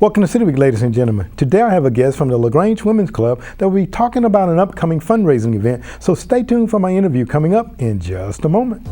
Welcome to City Week, ladies and gentlemen. Today I have a guest from the LaGrange Women's Club that will be talking about an upcoming fundraising event, so stay tuned for my interview coming up in just a moment.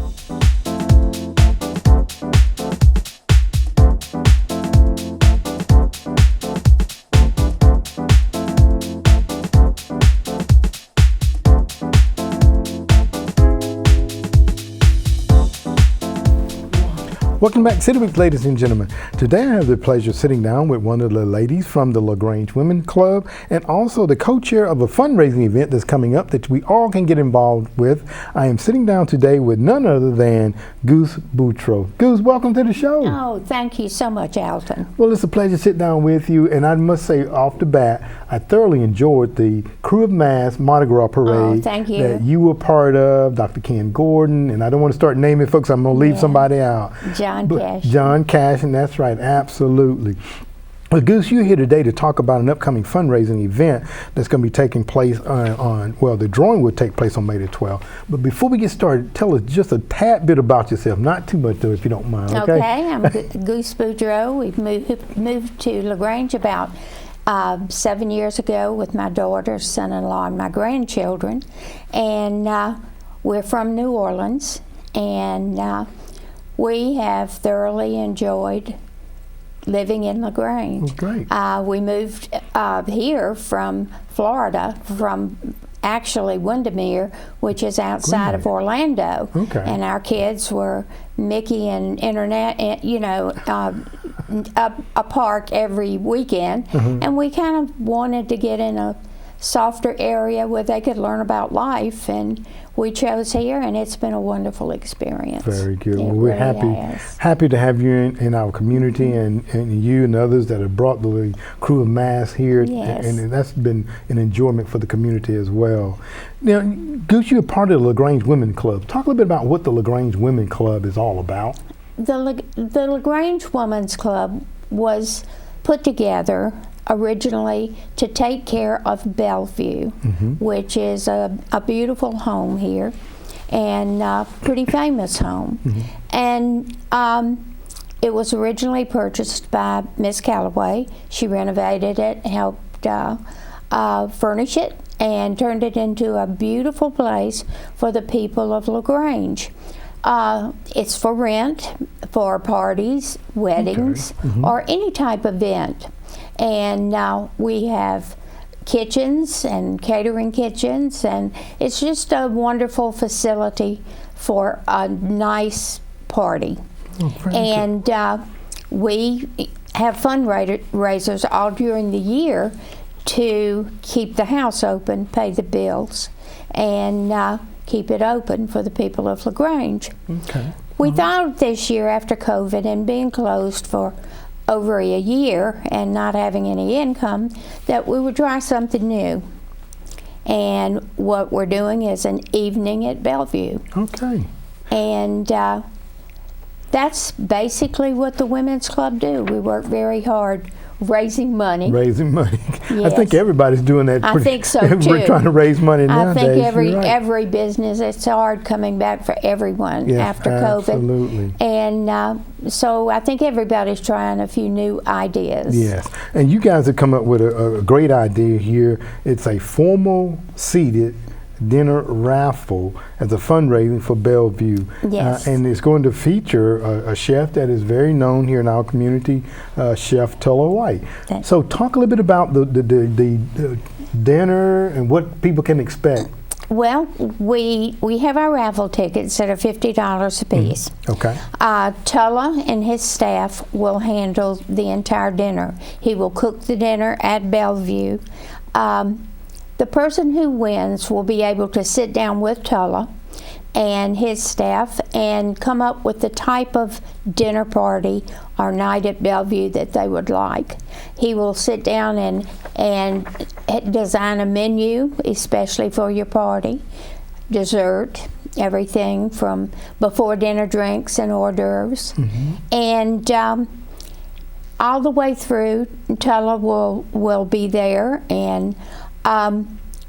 Welcome back to City Week, ladies and gentlemen. Today I have the pleasure of sitting down with one of the ladies from the LaGrange Women's Club and also the co-chair of a fundraising event that's coming up that we all can get involved with. I am sitting down today with none other than Goose Boudreaux. Goose, welcome to the show. Oh, thank you so much, Alton. Well, it's a pleasure to sit down with you, and I must say off the bat, I thoroughly enjoyed the Crew of Mass Mardi Gras parade thank you. that you were part of, Dr. Ken Gordon, and I don't want to start naming folks, I'm going to leave somebody out. John Cash, and that's right, absolutely. Well, Goose, you're here today to talk about an upcoming fundraising event that's going to be taking place the drawing will take place on May the 12th. But before we get started, tell us just a tad bit about yourself, not too much though, if you don't mind, okay? Okay, I'm Goose Boudreaux. We've moved to LaGrange about 7 years ago with my daughter, son-in-law, and my grandchildren. And we're from New Orleans, and we have thoroughly enjoyed living in LaGrange. Oh, great. We moved here from Florida, from actually Windermere, which is outside of Orlando. Okay. And our kids were Mickey and Internet, a park every weekend. And we kind of wanted to get in a softer area where they could learn about life, and we chose here, and it's been a wonderful experience. Very good. Well, we're really happy to have you in our community, and you and others that have brought the Crew of Mass here, and that's been an enjoyment for the community as well. Now, Goose, you're part of the LaGrange Women's Club. Talk a little bit about what the LaGrange Women's Club is all about. The LaGrange Women's Club was put together originally to take care of Bellevue, which is a beautiful home here and a pretty famous home. And it was originally purchased by Miss Calloway. She renovated it, helped furnish it, and turned it into a beautiful place for the people of LaGrange. It's for rent, for parties, weddings, or any type of event. And now we have kitchens and catering kitchens, and it's just a wonderful facility for a nice party. And we have fundraisers all during the year to keep the house open, pay the bills, and keep it open for the people of LaGrange. We thought this year, after COVID and being closed for over a year and not having any income, that we would try something new. And what we're doing is an evening at Bellevue. And that's basically what the Women's Club do. We work very hard raising money. Yes. I think everybody's doing that. I think so too. We're trying to raise money nowadays. I think every business, it's hard coming back for everyone after COVID. Absolutely. And so I think everybody's trying a few new ideas. Yes, and you guys have come up with a great idea here. It's a formal seated dinner raffle as a fundraising for Bellevue. And it's going to feature a chef that is very known here in our community, Chef Tulla White. So talk a little bit about the dinner and what people can expect. Well, we have our raffle tickets that are $50 a piece. Tulla and his staff will handle the entire dinner. He will cook the dinner at Bellevue. The person who wins will be able to sit down with Tulla and his staff and come up with the type of dinner party or night at Bellevue that they would like. He will sit down and design a menu, especially for your party, dessert, everything from before dinner drinks and hors d'oeuvres. And all the way through, Tulla will be there, and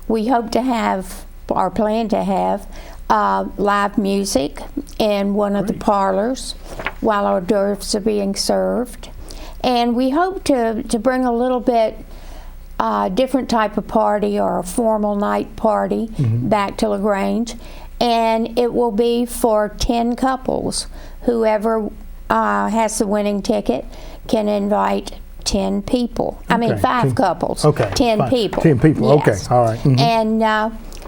we hope to have, or plan to have, live music in one of the parlors while hors d'oeuvres are being served. And we hope to bring a little bit different type of party, or a formal night party back to LaGrange. And it will be for 10 couples. Whoever has the winning ticket can invite 10 people. I mean, 5 couples. Okay. 10 people. 10 people. Yes. Okay. All right. And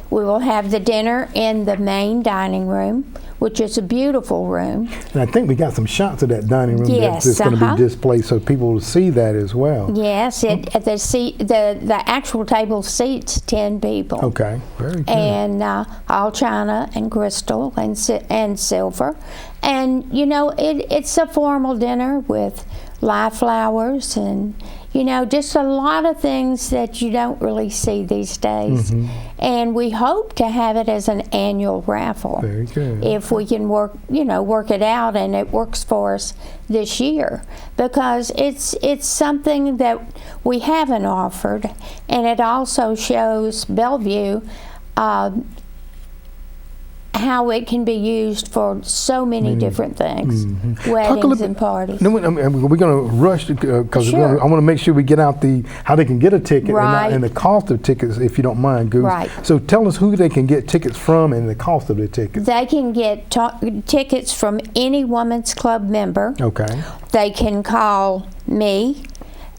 we will have the dinner in the main dining room, which is a beautiful room. And I think we got some shots of that dining room Yes, that's going to be displayed, so people will see that as well. Yes, the actual table seats 10 people. Okay, very good. And all china and crystal and silver. And, you know, it's a formal dinner with live flowers and, you know, just a lot of things that you don't really see these days. And we hope to have it as an annual raffle. Very good. If we can work it out, and it works for us this year, because it's something that we haven't offered, and it also shows Bellevue how it can be used for so many different things, weddings and parties. No, we're going to rush because Sure. I want to make sure we get out how they can get a ticket Right. and the cost of tickets, if you don't mind, Goose. Right. So tell us who they can get tickets from and the cost of the tickets. They can get tickets from any Women's Club member. Okay. They can call me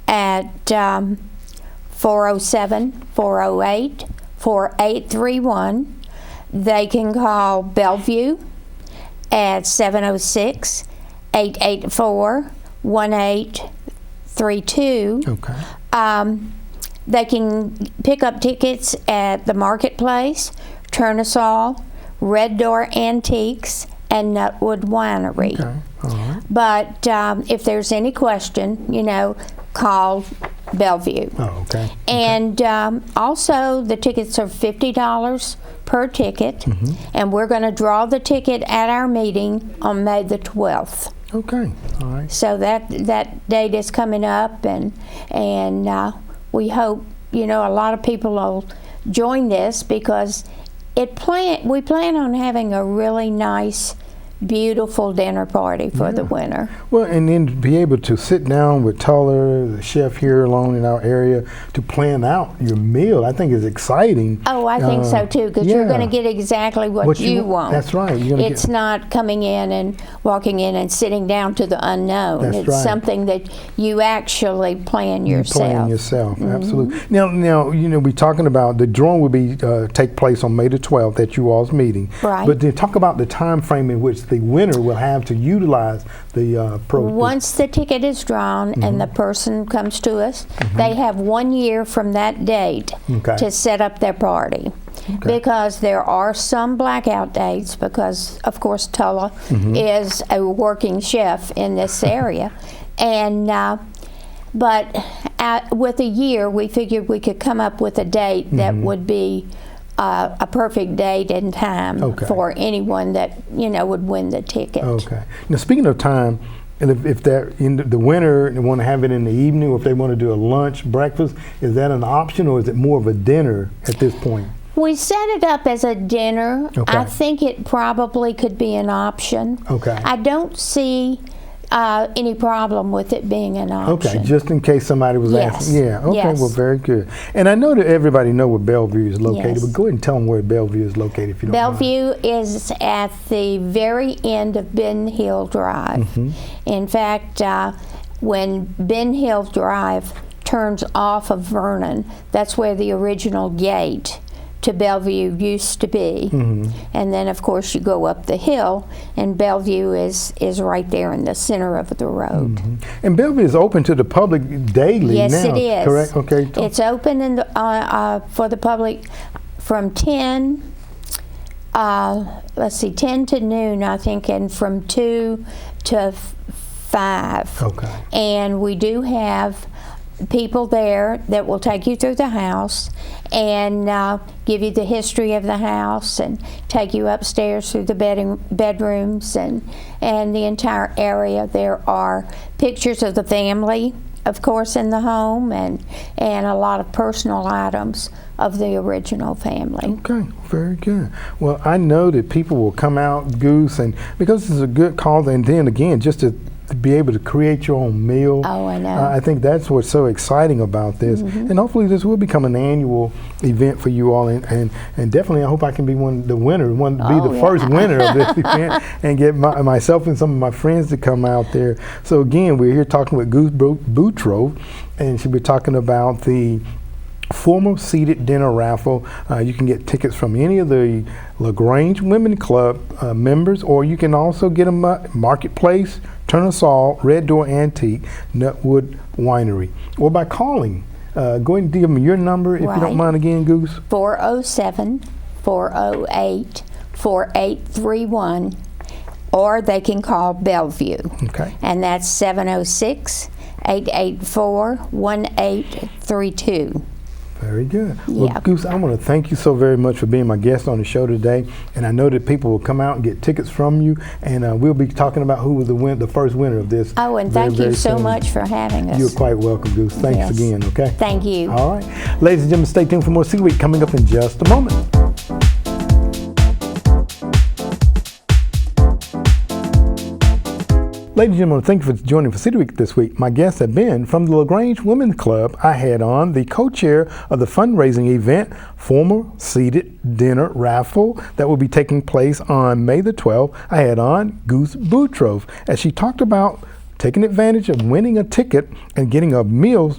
at 407-408-4831. They can call Bellevue at 706-884-1832. Okay. They can pick up tickets at the Marketplace, Turnasol, Red Door Antiques, and Nutwood Winery. Okay. All right. But if there's any question, you know, call Bellevue. Oh, okay. And also, the tickets are $50 per ticket, and we're going to draw the ticket at our meeting on May the 12th. Okay. All right. So that date is coming up, and we hope, you know, a lot of people will join this, because we plan on having a really nice, beautiful dinner party for the winter. Well, and then to be able to sit down with Tulla, the chef here alone in our area, to plan out your meal, I think is exciting. Oh, I think so too, because you're going to get exactly what you want. That's right. It's not coming in and walking in and sitting down to the unknown. That's it's right. something that you actually plan yourself. Plan yourself, absolutely. Now, you know, we're talking about the drawing will be take place on May the 12th at you all's meeting. Right. But then talk about the time frame in which the winner will have to utilize the Once the ticket is drawn and the person comes to us, they have 1 year from that date to set up their party. Okay. Because there are some blackout dates, because of course Tulla is a working chef in this area, and but with a year we figured we could come up with a date that would be a perfect date and time for anyone that, you know, would win the ticket. Okay. Now, speaking of time, and if they're in the winter and they want to have it in the evening, or if they want to do a lunch, breakfast, is that an option, or is it more of a dinner at this point? We set it up as a dinner. I think it probably could be an option. Okay. I don't see any problem with it being an option. Okay, just in case somebody was asking. Yeah, okay, well, very good. And I know that everybody know where Bellevue is located, but go ahead and tell them where Bellevue is located, if you don't mind. Bellevue is at the very end of Ben Hill Drive. In fact, when Ben Hill Drive turns off of Vernon, that's where the original gate to Bellevue used to be. And then of course you go up the hill, and Bellevue is right there in the center of the road. And Bellevue is open to the public daily now. Yes, it is. Correct? Okay. It's open for the public from 10 to noon, I think, and from 2 to 5. Okay. And we do have people there that will take you through the house and give you the history of the house and take you upstairs through the bedrooms and the entire area. There are pictures of the family, of course, in the home, and a lot of personal items of the original family. Okay, very good. Well, I know that people will come out, Goose, and because it's a good cause, and then again, just to to be able to create your own meal. Oh, I know. I think that's what's so exciting about this. And hopefully this will become an annual event for you all. And definitely I hope I can be the first winner of this event and get myself and some of my friends to come out there. So again, we're here talking with Goose Boudreaux, and she'll be talking about the formal seated dinner raffle. You can get tickets from any of the LaGrange Women Club members, or you can also get them at Marketplace, Turner Salt, Red Door Antique, Nutwood Winery, or by calling. Go ahead and give them your number if you don't mind again, Goose. 407-408-4831, or they can call Bellevue. Okay. And that's 706-884-1832. Very good. Well, Goose, I want to thank you so very much for being my guest on the show today. And I know that people will come out and get tickets from you, and we'll be talking about who was the first winner of this. Oh, and thank you so much for having us. You're quite welcome, Goose. Thanks again, okay? Thank you. All right. Ladies and gentlemen, stay tuned for more City Week coming up in just a moment. Ladies and gentlemen, thank you for joining for City Week this week. My guests have been from the LaGrange Women's Club. I had on the co-chair of the fundraising event, formal seated dinner raffle that will be taking place on May the 12th. I had on Goose Boudreaux as she talked about taking advantage of winning a ticket and getting a meal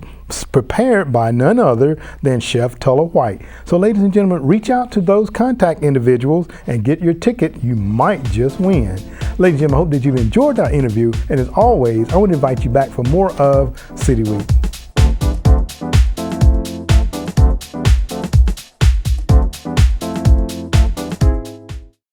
prepared by none other than Chef Tulla White. So ladies and gentlemen, reach out to those contact individuals and get your ticket. You might just win. Ladies and gentlemen, I hope that you've enjoyed our interview, and as always, I would invite you back for more of City Week.